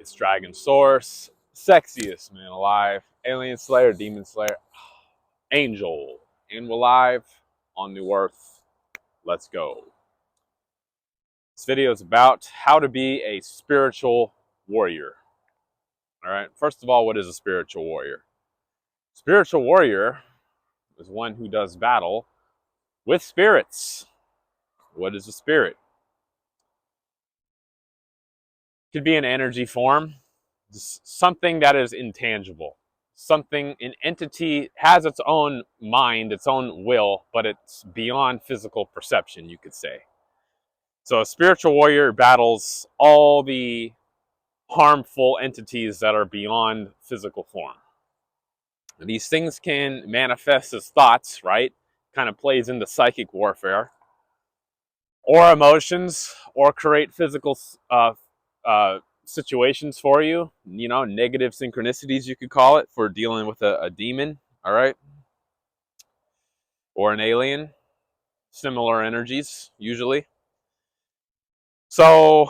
It's Dragon Source, sexiest man alive, alien slayer, demon slayer, angel, and we're live on New Earth. Let's go. This video is about how to be a spiritual warrior. All right. First of all, what is a spiritual warrior? Spiritual warrior is one who does battle with spirits. What is a spirit? It could be an energy form, something that is intangible. Something, an entity has its own mind, its own will, but it's beyond physical perception, you could say. So a spiritual warrior battles all the harmful entities that are beyond physical form. And these things can manifest as thoughts, right? Kind of plays into psychic warfare, or emotions, or create physical situations for you, negative synchronicities, you could call it, for dealing with a demon, all right, or an alien, similar energies, usually. So,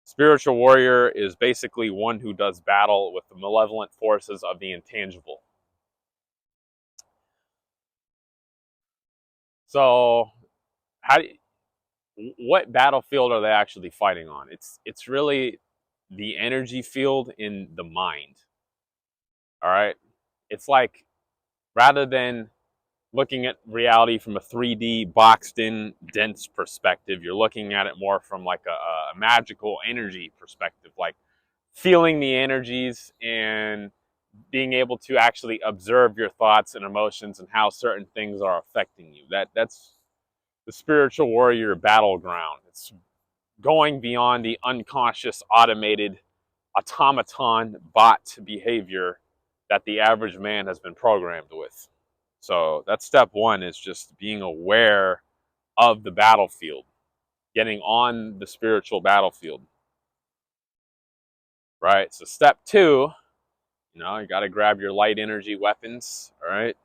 spiritual warrior is basically one who does battle with the malevolent forces of the intangible. So, what battlefield are they actually fighting on? It's really the energy field in the mind. All right, it's like, rather than looking at reality from a 3D boxed in dense perspective, you're looking at it more from like a magical energy perspective, like feeling the energies and being able to actually observe your thoughts and emotions and how certain things are affecting you. That's the spiritual warrior battleground. It's going beyond the unconscious, automated, automaton bot behavior that the average man has been programmed with. So that's step one, is just being aware of the battlefield, getting on the spiritual battlefield, right? So step two, you got to grab your light energy weapons, all right?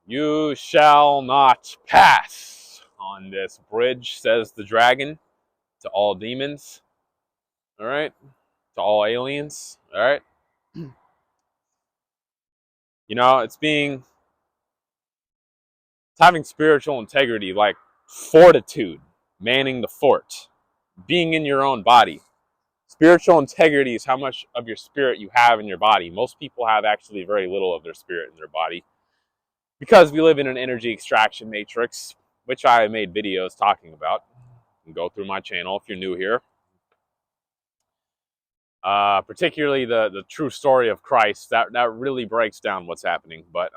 You shall not pass on this bridge, says the dragon to all demons, all right? To all aliens, all right? It's having spiritual integrity, like fortitude, manning the fort, being in your own body. Spiritual integrity is how much of your spirit you have in your body. Most people have actually very little of their spirit in their body, because we live in an energy extraction matrix, which I made videos talking about. You can go through my channel if you're new here. Particularly the true story of Christ, that really breaks down what's happening. But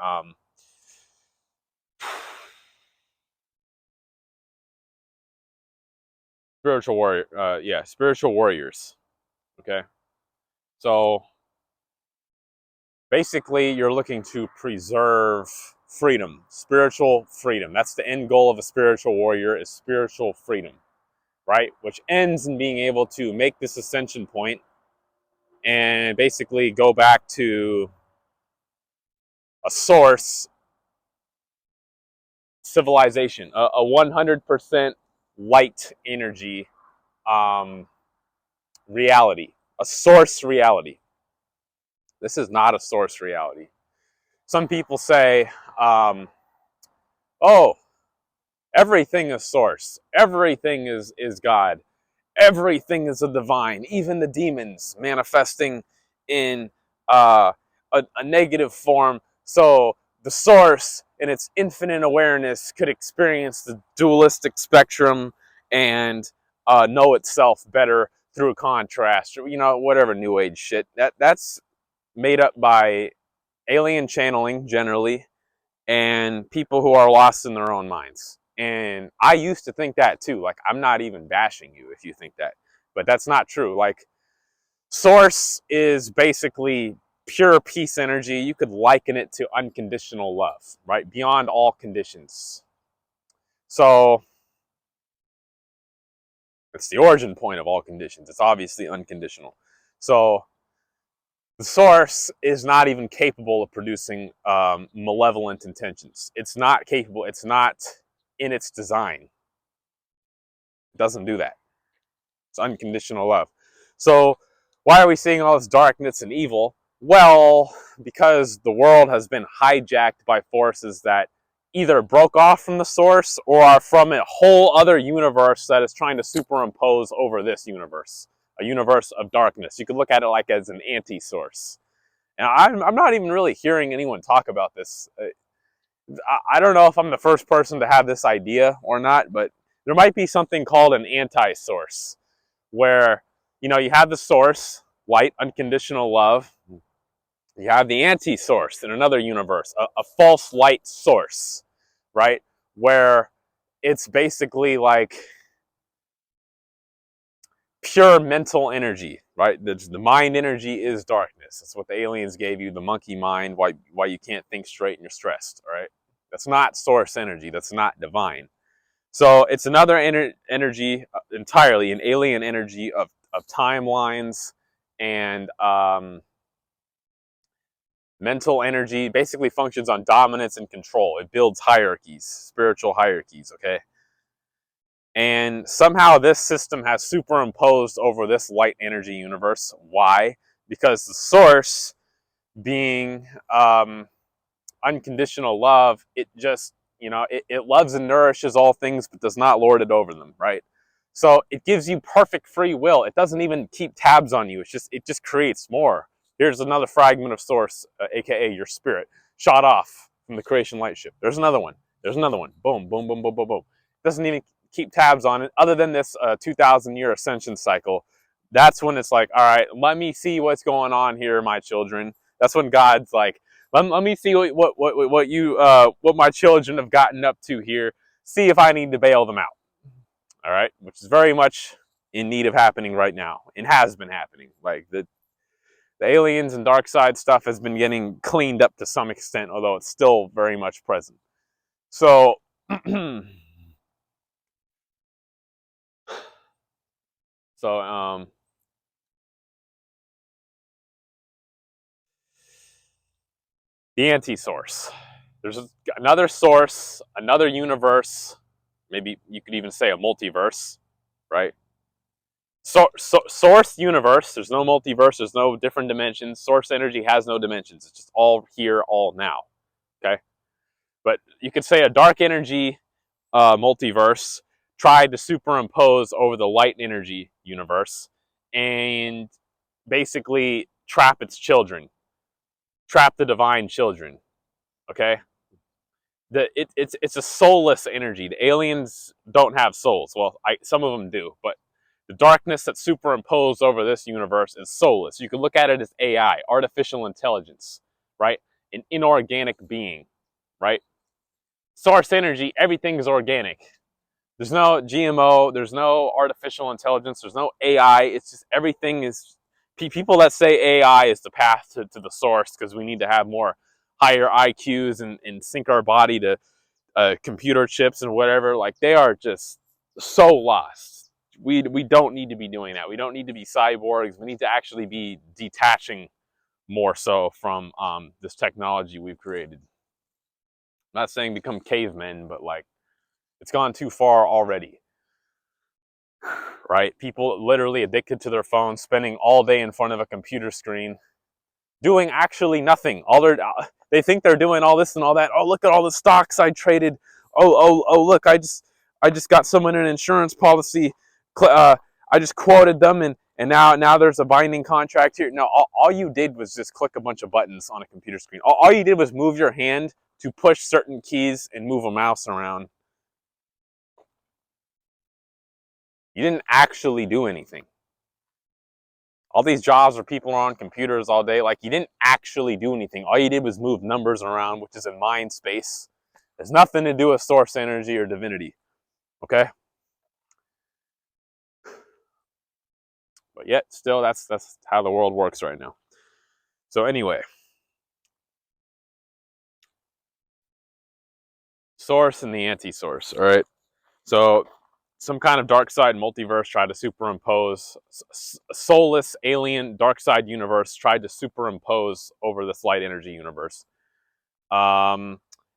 spiritual warriors. Okay, so basically, you're looking to preserve freedom, spiritual freedom. That's the end goal of a spiritual warrior, is spiritual freedom, right? Which ends in being able to make this ascension point and basically go back to a source civilization, a 100% light energy reality, a source reality. This is not a source reality. Some people say, oh, everything is source. Everything is God. Everything is a divine. Even the demons manifesting in a negative form. So the source, in its infinite awareness, could experience the dualistic spectrum and know itself better through contrast, or whatever new age shit. That's made up by alien channeling generally, and people who are lost in their own minds. And I used to think that too. Like, I'm not even bashing you if you think that, but that's not true. Like, source is basically pure peace energy. You could liken it to unconditional love, right? Beyond all conditions. So it's the origin point of all conditions. It's obviously unconditional. So the source is not even capable of producing malevolent intentions. It's not capable. It's not in its design. It doesn't do that. It's unconditional love. So why are we seeing all this darkness and evil? Well, because the world has been hijacked by forces that either broke off from the source or are from a whole other universe that is trying to superimpose over this universe, a universe of darkness. You could look at it like as an anti-source. And I'm not even really hearing anyone talk about this. I don't know if I'm the first person to have this idea or not, but there might be something called an anti-source, where, you know, you have the source, light, unconditional love. You have the anti-source in another universe, a false light source, right? Where it's basically like pure mental energy, right? The mind energy is darkness. That's what the aliens gave you, the monkey mind, why you can't think straight and you're stressed, all right? That's not source energy. That's not divine. So it's another energy entirely, an alien energy of timelines and mental energy. Basically functions on dominance and control. It builds hierarchies, spiritual hierarchies, okay? And somehow this system has superimposed over this light energy universe. Why? Because the source, being unconditional love, it just, you know, it loves and nourishes all things but does not lord it over them, right? So it gives you perfect free will. It doesn't even keep tabs on you. It just creates more. Here's another fragment of source, aka your spirit, shot off from the creation light ship. There's another one. There's another one. Boom, boom, boom, boom, boom, boom. Doesn't even keep tabs on it, other than this 2,000-year ascension cycle. That's when it's like, all right, let me see what's going on here, my children. That's when God's like, let me see what my children have gotten up to here. See if I need to bail them out. All right, which is very much in need of happening right now, and has been happening. Like the aliens and dark side stuff has been getting cleaned up to some extent, although it's still very much present. So, so the anti-source. There's another source, another universe. Maybe you could even say a multiverse, right? Source universe. There's no multiverse. There's no different dimensions. Source energy has no dimensions. It's just all here, all now. Okay, but you could say a dark energy multiverse tried to superimpose over the light energy universe and basically trap its children, trap the divine children. Okay, it's a soulless energy. The aliens don't have souls. Well, some of them do, but the darkness that's superimposed over this universe is soulless. You can look at it as AI, artificial intelligence, right? An inorganic being, right? Source energy, everything is organic. There's no GMO, there's no artificial intelligence, there's no AI. It's just everything is. People that say AI is the path to the source because we need to have more higher IQs and sync our body to computer chips and whatever, like they are just so lost. We don't need to be doing that. We don't need to be cyborgs. We need to actually be detaching more so from this technology we've created. I'm not saying become cavemen, but like it's gone too far already. Right? People literally addicted to their phones, spending all day in front of a computer screen, doing actually nothing. They think they're doing all this and all that. Oh, look at all the stocks I traded. Oh, look, I just got someone an insurance policy. I just quoted them, and now there's a binding contract here. No, all you did was just click a bunch of buttons on a computer screen. All you did was move your hand to push certain keys and move a mouse around. You didn't actually do anything. All these jobs where people are on computers all day, like you didn't actually do anything. All you did was move numbers around, which is in mind space. There's nothing to do with source energy or divinity. Okay? But yet, still, that's how the world works right now. So anyway, source and the anti-source. All right. So some kind of dark side multiverse tried to superimpose a soulless alien dark side universe tried to superimpose over this light energy universe.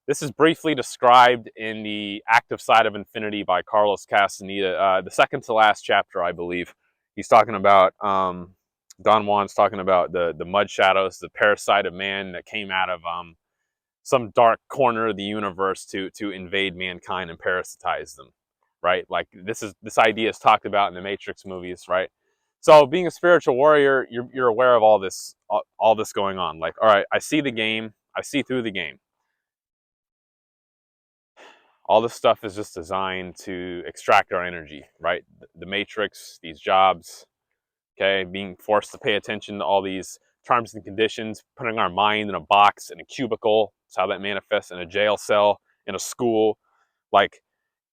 This is briefly described in the Active Side of Infinity by Carlos Castaneda, the second to last chapter, I believe. He's talking about, Don Juan's talking about the mud shadows, the parasite of man that came out of some dark corner of the universe to invade mankind and parasitize them, right? Like this idea is talked about in the Matrix movies, right? So being a spiritual warrior, you're aware of all this going on. Like, all right, I see the game, I see through the game. All this stuff is just designed to extract our energy, right? The Matrix, these jobs, okay, being forced to pay attention to all these terms and conditions, putting our mind in a box, in a cubicle. That's how that manifests, in a jail cell, in a school. Like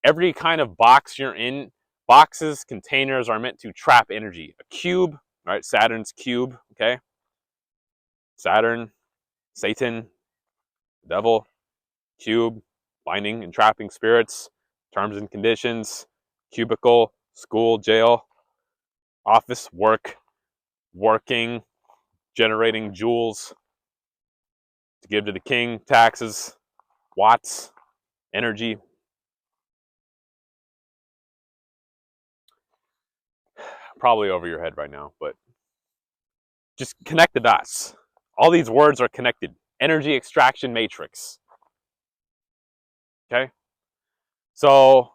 every kind of box you're in, boxes, containers are meant to trap energy. A cube, right? Saturn's cube, okay? Saturn, Satan, devil, cube, binding and trapping spirits, terms and conditions, cubicle, school, jail, office, work, working, generating joules to give to the king, taxes, watts, energy. Probably over your head right now, but just connect the dots. All these words are connected. Energy extraction matrix. Okay? So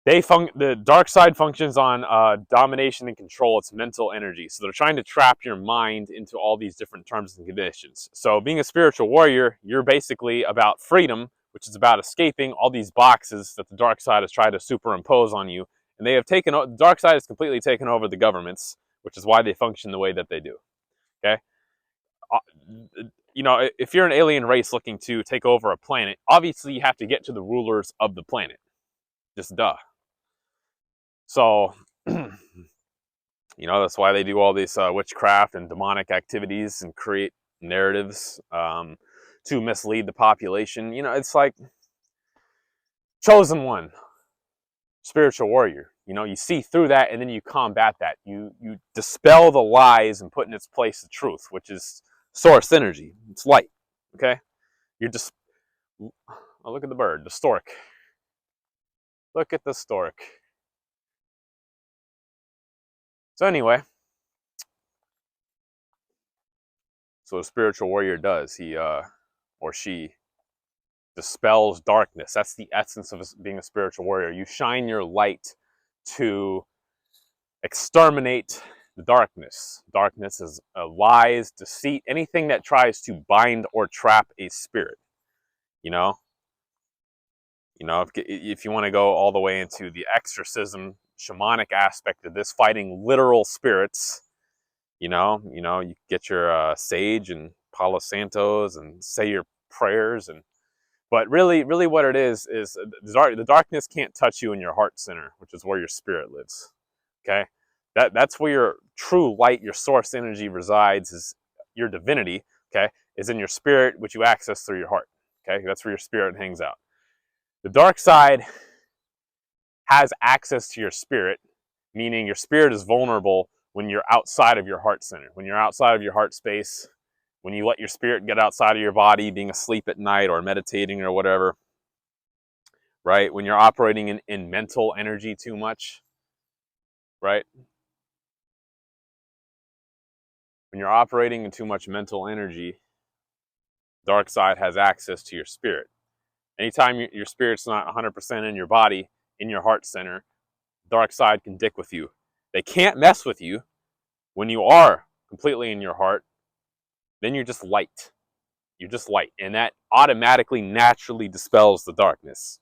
the dark side functions on domination and control. It's mental energy. So they're trying to trap your mind into all these different terms and conditions. So being a spiritual warrior, you're basically about freedom, which is about escaping all these boxes that the dark side has tried to superimpose on you. And the dark side has completely taken over the governments, which is why they function the way that they do. Okay? You know, if you're an alien race looking to take over a planet, obviously you have to get to the rulers of the planet. Just duh. So, you know, that's why they do all this witchcraft and demonic activities and create narratives to mislead the population. You know, it's like chosen one, spiritual warrior. You know, you see through that and then you combat that. You dispel the lies and put in its place the truth, which is source energy. It's light. Okay? You're just, oh, look at the bird, the stork. Look at the stork. So anyway, so a spiritual warrior does, he or she dispels darkness. That's the essence of being a spiritual warrior. You shine your light to exterminate the darkness. Darkness is lies, deceit, anything that tries to bind or trap a spirit. You know, if you want to go all the way into the exorcism, shamanic aspect of this, fighting literal spirits. You get your sage and Palo Santos and say your prayers, but really what it is the darkness can't touch you in your heart center, which is where your spirit lives. Okay, that's where your true light, your source energy resides. Is your divinity. Okay, is in your spirit, which you access through your heart. Okay, that's where your spirit hangs out. The dark side has access to your spirit, meaning your spirit is vulnerable when you're outside of your heart center, when you're outside of your heart space, when you let your spirit get outside of your body, being asleep at night or meditating or whatever, right? When you're operating in mental energy too much, right? When you're operating in too much mental energy, dark side has access to your spirit. Anytime your spirit's not 100% in your body, in your heart center, dark side can dick with you. They can't mess with you when you are completely in your heart. Then you're just light. You're just light, and that automatically, naturally dispels the darkness.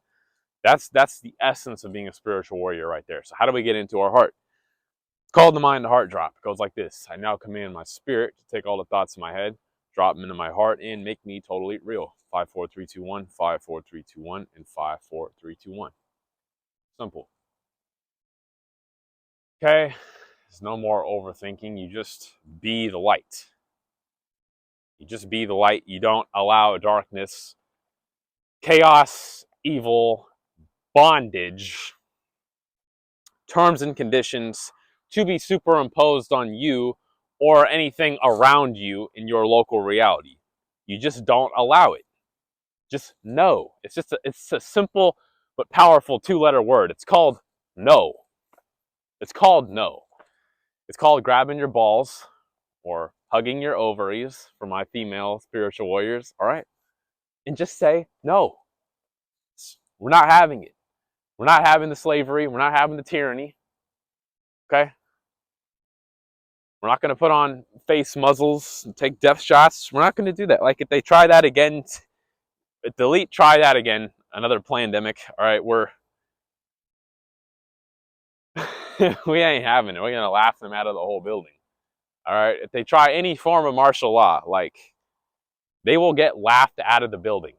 That's the essence of being a spiritual warrior right there. So how do we get into our heart? It's called the mind to heart drop. It goes like this. I now command my spirit to take all the thoughts in my head, drop them into my heart, and make me totally real. 5, 4, 3, 2, 1, 5, 4, 3, 2, 1, and 5, 4, 3, 2, 1. Simple. Okay? There's no more overthinking. You just be the light. You just be the light. You don't allow darkness, chaos, evil, bondage, terms and conditions to be superimposed on you or anything around you in your local reality. You just don't allow it. Just no. It's a simple but powerful 2-letter word. It's called no. It's called no. It's called grabbing your balls or hugging your ovaries for my female spiritual warriors, all right? And just say no. We're not having it. We're not having the slavery. We're not having the tyranny. Okay? We're not going to put on face muzzles and take death shots. We're not going to do that. Like, if they try that again, if the elite try that again, another pandemic, all right, we ain't having it. We're going to laugh them out of the whole building. All right? If they try any form of martial law, like, they will get laughed out of the building.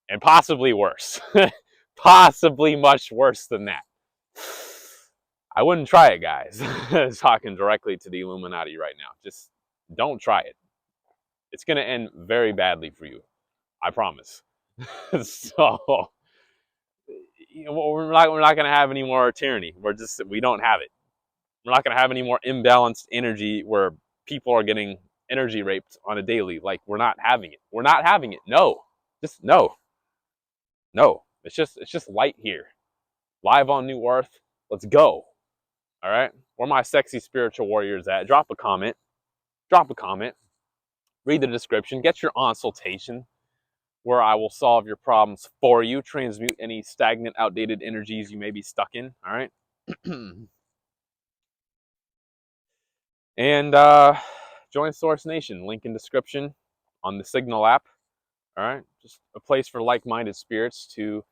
And possibly worse. Possibly much worse than that. I wouldn't try it, guys. Talking directly to the Illuminati right now. Just don't try it. It's going to end very badly for you. I promise. So, you know, we're not going to have any more tyranny. We don't have it. We're not going to have any more imbalanced energy where people are getting energy raped on a daily. Like, we're not having it. We're not having it. No. Just no. No. It's just light here. Live on New Earth. Let's go. All right? Where my sexy spiritual warriors at? Drop a comment. Drop a comment. Read the description. Get your consultation where I will solve your problems for you. Transmute any stagnant, outdated energies you may be stuck in. All right? And join Source Nation. Link in description on the Signal app. All right? Just a place for like-minded spirits to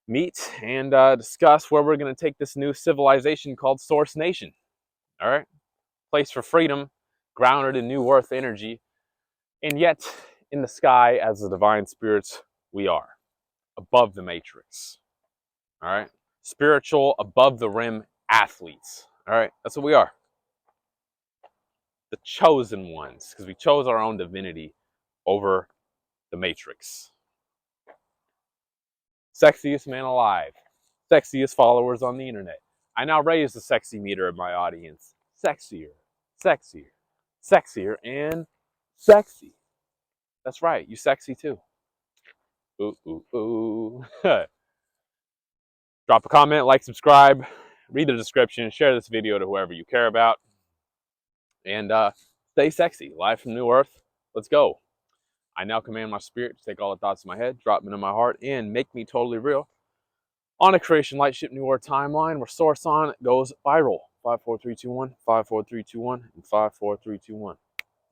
meet and discuss where we're going to take this new civilization called Source Nation. All right? Place for freedom, grounded in new earth energy, and yet in the sky as the divine spirits we are, above the matrix. All right? Spiritual, above the rim athletes. All right? That's what we are. The chosen ones, because we chose our own divinity over the matrix. Sexiest man alive. Sexiest followers on the internet. I now raise the sexy meter of my audience. Sexier, sexier, sexier, and sexy. That's right, you sexy too. Ooh, ooh, ooh. Drop a comment, like, subscribe, read the description, share this video to whoever you care about, and stay sexy. Live from New Earth. Let's go. I now command my spirit to take all the thoughts in my head, drop them into my heart, and make me totally real. On a Creation Lightship New Earth timeline where Source On goes viral. 54321, 54321, and 54321.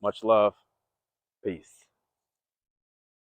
Much love. Peace.